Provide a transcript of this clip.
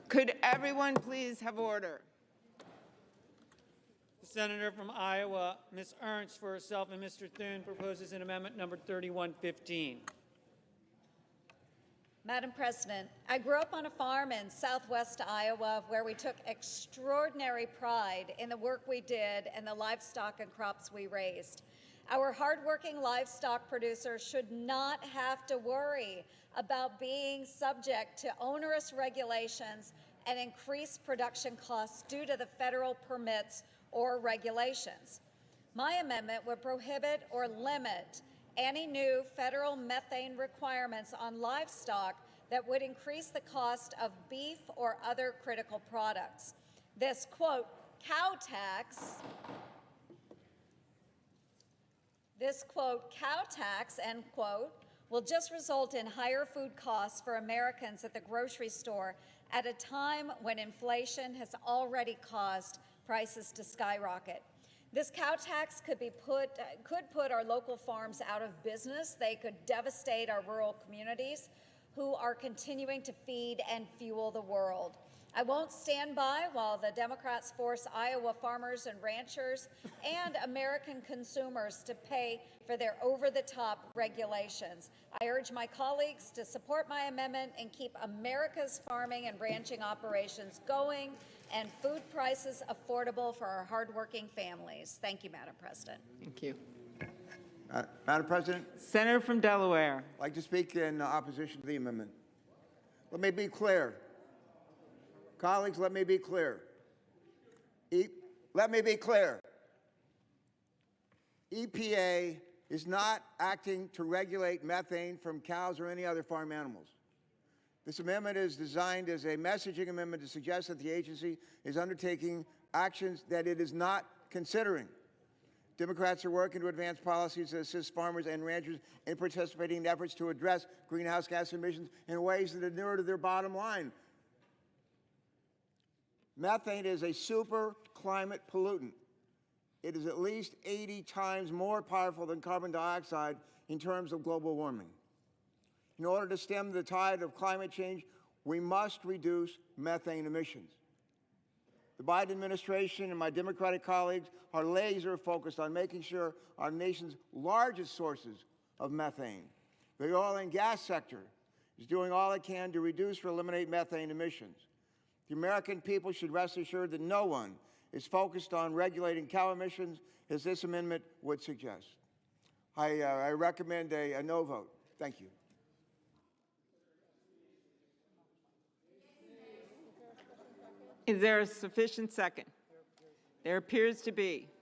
Could everyone please have order? The senator from Iowa, Ms. Ernst, for herself and Mr. Thune, proposes an amendment number 3115. Madam President, I grew up on a farm in southwest Iowa where we took extraordinary pride in the work we did and the livestock and crops we raised. Our hardworking livestock producers should not have to worry about being subject to onerous regulations and increased production costs due to the federal permits or regulations. My amendment would prohibit or limit any new federal methane requirements on livestock that would increase the cost of beef or other critical products. This, quote, cow tax, end quote, will just result in higher food costs for Americans at the grocery store at a time when inflation has already caused prices to skyrocket. This cow tax could put our local farms out of business. They could devastate our rural communities who are continuing to feed and fuel the world. I won't stand by while the Democrats force Iowa farmers and ranchers and American consumers to pay for their over-the-top regulations. I urge my colleagues to support my amendment and keep America's farming and ranching operations going and food prices affordable for our hardworking families. Thank you, Madam President. Thank you. Madam President, Senator from Delaware. I'd like to speak in opposition to the amendment. Let me be clear. Colleagues, let me be clear. Let me be clear. EPA is not acting to regulate methane from cows or any other farm animals. This amendment is designed as a messaging amendment to suggest that the agency is undertaking actions that it is not considering. Democrats are working to advance policies that assist farmers and ranchers in participating in efforts to address greenhouse gas emissions in ways that inure to their bottom line. Methane is a super climate pollutant. It is at least 80 times more powerful than carbon dioxide in terms of global warming. In order to stem the tide of climate change, we must reduce methane emissions. The Biden administration and my Democratic colleagues are laser focused on making sure our nation's largest sources of methane, the oil and gas sector, is doing all it can to reduce or eliminate methane emissions. The American people should rest assured that no one is focused on regulating cow emissions, as this amendment would suggest. I recommend a no vote. Thank you. Is there a sufficient second? There appears to be.